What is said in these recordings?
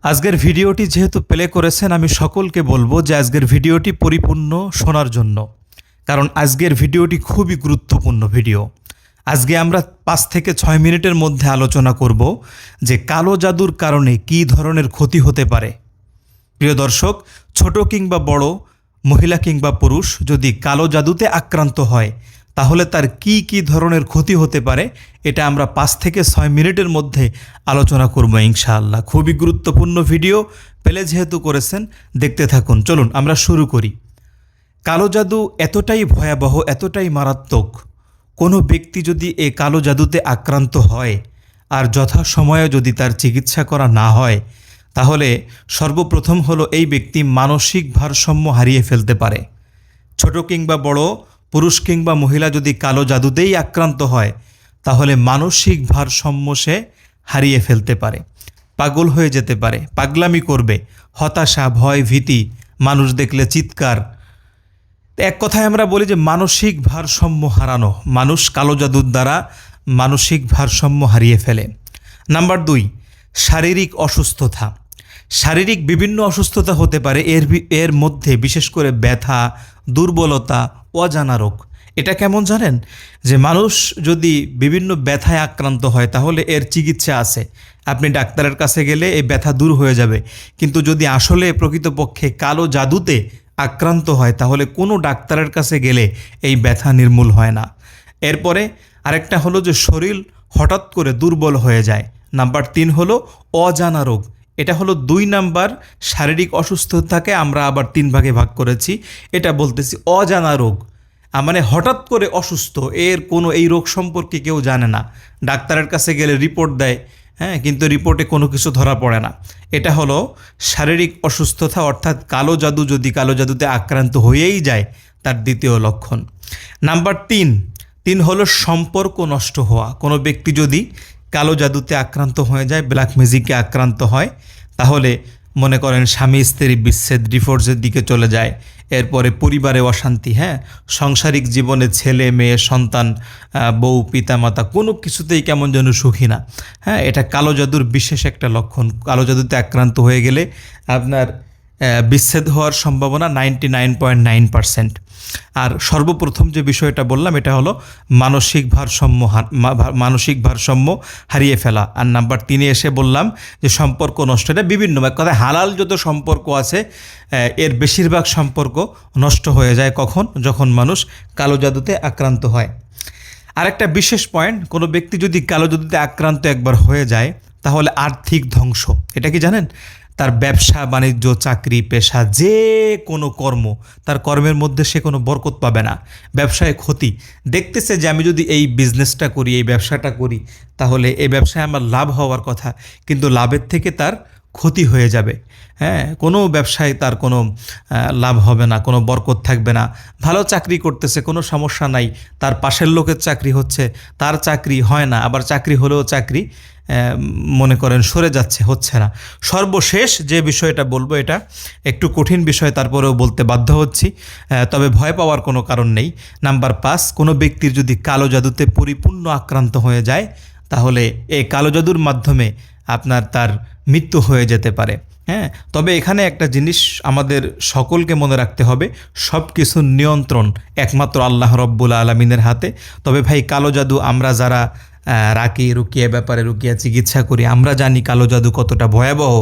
আজকের ভিডিওটি যেহেতু প্লে করেছেন, আমি সকলকে বলবো যে আজকের ভিডিওটি পরিপূর্ণ শোনার জন্য, কারণ আজকের ভিডিওটি খুবই গুরুত্বপূর্ণ ভিডিও। আজকে আমরা 5 থেকে 6 মিনিটের মধ্যে আলোচনা করব যে কালো জাদুর কারণে কী ধরনের ক্ষতি হতে পারে। প্রিয় দর্শক, ছোট কিংবা বড়, মহিলা কিংবা পুরুষ যদি কালো জাদুতে আক্রান্ত হয় তাহলে তার কি কি ধরনের ক্ষতি হতে পারে, এটা আমরা 5 থেকে 6 মিনিটের মধ্যে আলোচনা করব ইনশাআল্লাহ। খুবই গুরুত্বপূর্ণ ভিডিও, পেলে যেহেতু করেছেন দেখতে থাকুন। চলুন আমরা শুরু করি। কালো জাদু এতটাই ভয়াবহ, এতটাই মারাত্মক, কোনো ব্যক্তি যদি এই কালো জাদুতে আক্রান্ত হয় আর যথাসময়ে যদি তার চিকিৎসা করা না হয়, তাহলে সর্বপ্রথম হলো এই ব্যক্তি মানসিক ভারসাম্য হারিয়ে ফেলতে পারে। ছোট কিংবা বড়, পুরুষ কিংবা মহিলা যদি কালো জাদুতেই আক্রান্ত হয় তাহলে মানসিক ভারসাম্য সে হারিয়ে ফেলতে পারে, পাগল হয়ে যেতে পারে, পাগলামি করবে, হতাশা, ভয়, ভীতি, মানুষ দেখলে চিৎকার। এক কথায় আমরা বলি যে মানসিক ভারসাম্য হারানো, মানুষ কালো জাদুর দ্বারা মানসিক ভারসাম্য হারিয়ে ফেলে। নাম্বার 2, শারীরিক অসুস্থতা। শারীরিক বিভিন্ন অসুস্থতা হতে পারে, এর মধ্যে বিশেষ করে ব্যথা, দুর্বলতা, অজানা রোগ। এটা কেমন জানেন? যে মানুষ যদি বিভিন্ন ব্যথায় আক্রান্ত হয় তাহলে এর চিকিৎসা আছে, আপনি ডাক্তারের কাছে গেলে এই ব্যথা দূর হয়ে যাবে। কিন্তু যদি আসলে প্রকৃতপক্ষে কালো জাদুতে আক্রান্ত হয় তাহলে কোনো ডাক্তারের কাছে গেলে এই ব্যথা নির্মূল হয় না। এরপরে আরেকটা হলো যে শরীর হঠাৎ করে দুর্বল হয়ে যায়। নাম্বার 3 হলো অজানা রোগ। এটা হলো 2 নাম্বার শারীরিক অসুস্থতাকে আমরা আবার 3 ভাগে ভাগ করেছি। এটা বলতেছি অজানা রোগ, মানে হঠাৎ করে অসুস্থ, এই রোগ সম্পর্কে কেউ জানে না, ডাক্তারের কাছে গেলে রিপোর্ট দেয়, কিন্তু রিপোর্টে কোনো কিছু ধরা পড়ে না। এটা হলো শারীরিক অসুস্থতা, অর্থাৎ কালো জাদুতে আক্রান্ত হয়েই যায় তার দ্বিতীয় লক্ষণ। নাম্বার 3 হলো সম্পর্ক নষ্ট হওয়া। কোনো ব্যক্তি যদি কালো জাদুতে আক্রান্ত হয়ে যায়, ব্ল্যাক ম্যাজিকে আক্রান্ত হয়, তাহলে মনে করেন স্বামী স্ত্রী বিচ্ছেদ, ডিভোর্সের দিকে চলে যায়। এরপরে পরিবারে অশান্তি, সাংসারিক জীবনে ছেলে মেয়ে সন্তান, বউ, পিতামাতা কোনো কিছুতেই কেমন যেন সুখী না। এটা কালো জাদুর বিশেষ একটা লক্ষণ। কালো জাদুতে আক্রান্ত হয়ে গেলে আপনার বিচ্ছেদ হওয়ার সম্ভাবনা 99.9%। আর সর্বপ্রথম যে বিষয়টা বললাম এটা হলো মানসিক ভারসাম্য হারিয়ে ফেলা। আর নাম্বার 3 এসে বললাম যে সম্পর্ক নষ্ট। এটা বিভিন্ন কথায় হালাল যত সম্পর্ক আছে এর বেশিরভাগ সম্পর্ক নষ্ট হয়ে যায় কখন? যখন মানুষ কালো জাদুতে আক্রান্ত হয়। আরেকটা বিশেষ পয়েন্ট, কোনো ব্যক্তি যদি কালো জাদুতে আক্রান্ত একবার হয়ে যায় তাহলে আর্থিক ধ্বংস। এটা কি জানেন? তার ব্যবসা বাণিজ্য, চাকরি, পেশা, যে কোনো কর্ম, তার কর্মের মধ্যে সে কোনো বরকত পাবে না, ব্যবসায় ক্ষতি। দেখতেছে যে আমি যদি এই বিজনেসটা করি, এই ব্যবসাটা করি, তাহলে এই ব্যবসায় আমার লাভ হওয়ার কথা, কিন্তু লাভের থেকে তার ক্ষতি হয়ে যাবে। কোনো ব্যবসায় তার কোনো লাভ হবে না, কোনো বরকত থাকবে না। ভালো চাকরি করতেছে, কোনো সমস্যা নাই, তার পাশের লোকের চাকরি হচ্ছে, তার চাকরি হয় না, আবার চাকরি হলেও চাকরি মনে করেন সরে যাচ্ছে, হচ্ছে না। সর্বশেষ যে বিষয়টা বলবো এটা একটু কঠিন বিষয়, তারপরেও বলতে বাধ্য হচ্ছি, তবে ভয় পাওয়ার কোনো কারণ নেই। নাম্বার 5, কোনো ব্যক্তির যদি কালো জাদুতে পরিপূর্ণ আক্রান্ত হয়ে যায় তাহলে এই কালো জাদুর মাধ্যমে তার মৃত্যু হয়ে যেতে পারে। তবে এখানে একটা জিনিস আমাদের সকলকে মনে রাখতে হবে, সব কিছুর নিয়ন্ত্রণ একমাত্র আল্লাহ রব্বুল আলামিনের হাতে। তবে ভাই, কালো জাদু আমরা যারা রুকিয়া চিকিৎসা করি, আমরা জানি কালো জাদু কতটা ভয়াবহ।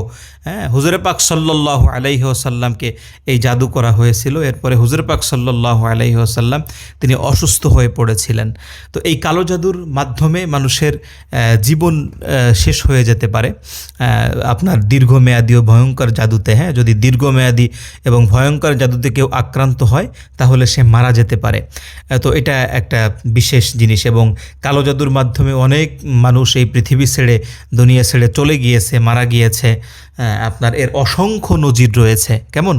হুজুরে পাক সাল্লাল্লাহু আলাইহি ওয়াসাল্লামকে এই জাদু করা হয়েছিল। এরপরে হুজুরে পাক সাল্লাল্লাহু আলাইহি ওয়াসাল্লাম তিনি অসুস্থ হয়ে পড়েছিলেন। তো এই কালো জাদুর মাধ্যমে মানুষের জীবন শেষ হয়ে যেতে পারে আপনার দীর্ঘমেয়াদী ও ভয়ঙ্কর জাদুতে। যদি দীর্ঘমেয়াদী এবং ভয়ঙ্কর জাদুতে কেউ আক্রান্ত হয় তাহলে সে মারা যেতে পারে। তো এটা একটা বিশেষ জিনিস, এবং কালো জাদুর মাধ্যমে অনেক মানুষ এই পৃথিবী ছেড়ে, দুনিয়া ছেড়ে চলে গিয়েছে, মারা গিয়েছে। এর অসংখ্য নজির রয়েছে। কেমন?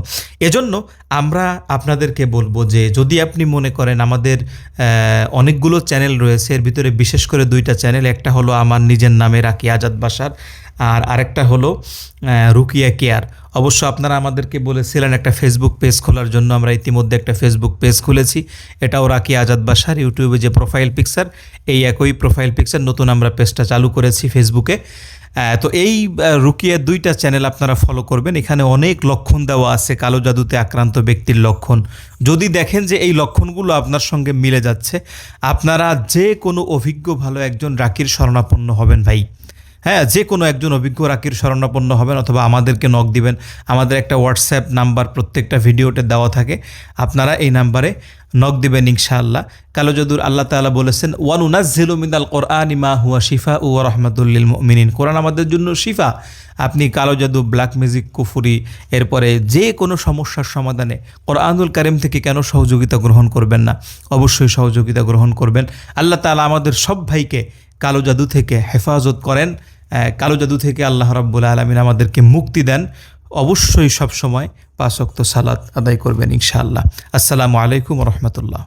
এজন্য আমরা আপনাদেরকে বলবো যে যদি আপনি মনে করেন, আমাদের অনেকগুলো চ্যানেল রয়েছে, এর ভিতরে বিশেষ করে 2টা চ্যানেল, একটা হলো আমার নিজের নামে রাকি আজাদ বাসার, আর আরেকটা হলো রুকিয়া কেয়ার। অবশ্য আপনারা আমাদেরকে বলেছিলেন একটা ফেসবুক পেজ খোলার জন্য, আমরা ইতিমধ্যে একটা ফেসবুক পেজ খুলেছি, এটাও রাকি আজাদ বাসার। ইউটিউবে যে প্রোফাইল পিকচার, এই একই প্রোফাইল পিকচার, নতুন আমরা পেজটা চালু করেছি ফেসবুকে। তো এই রুকিয়ার 2টা চ্যানেল আপনারা ফলো করবেন। এখানে অনেক লক্ষণ দেওয়া আছে, কালো জাদুতে আক্রান্ত ব্যক্তির লক্ষণ। যদি দেখেন যে এই লক্ষণগুলো আপনার সঙ্গে মিলে যাচ্ছে, আপনারা যে কোনো অভিজ্ঞ ভালো একজন রাকির শরণাপন্ন হবেন ভাই। হ্যাঁ, যে কোনো একজন অভিজ্ঞ রাকির শরণাপন্ন হবেন, অথবা আমাদেরকে নক দিবেন। আমাদের একটা হোয়াটসঅ্যাপ নাম্বার প্রত্যেকটা ভিডিওতে দেওয়া থাকে, আপনারা এই নাম্বারে নক দিবেন ইনশাআল্লাহ। কালো জাদুর আল্লাহ তাআলা বলেছেন, ওয়ানুনাজ্জিলু মিনাল কোরআনি মা হুয়া শিফা ও রাহমাতুল লিল মুমিনিন। কোরআন আমাদের জন্য শিফা। আপনি কালো জাদু, ব্ল্যাক ম্যাজিক, কুফরি, এরপরে যে কোনো সমস্যার সমাধানে কোরআনুল কারীম থেকে কেন সহযোগিতা গ্রহণ করবেন না? অবশ্যই সহযোগিতা গ্রহণ করবেন। আল্লাহ তাআলা আমাদের সব ভাইকে কালো জাদু থেকে হেফাজত করেন। কালো জাদু থেকে আল্লাহ রাব্বুল আলামিন আমাদেরকে মুক্তি দেন। অবশ্যই সব সময় 5 ওয়াক্ত সালাত আদায় করবেন ইনশাআল্লাহ। আসসালামু আলাইকুম ওয়া রাহমাতুল্লাহ।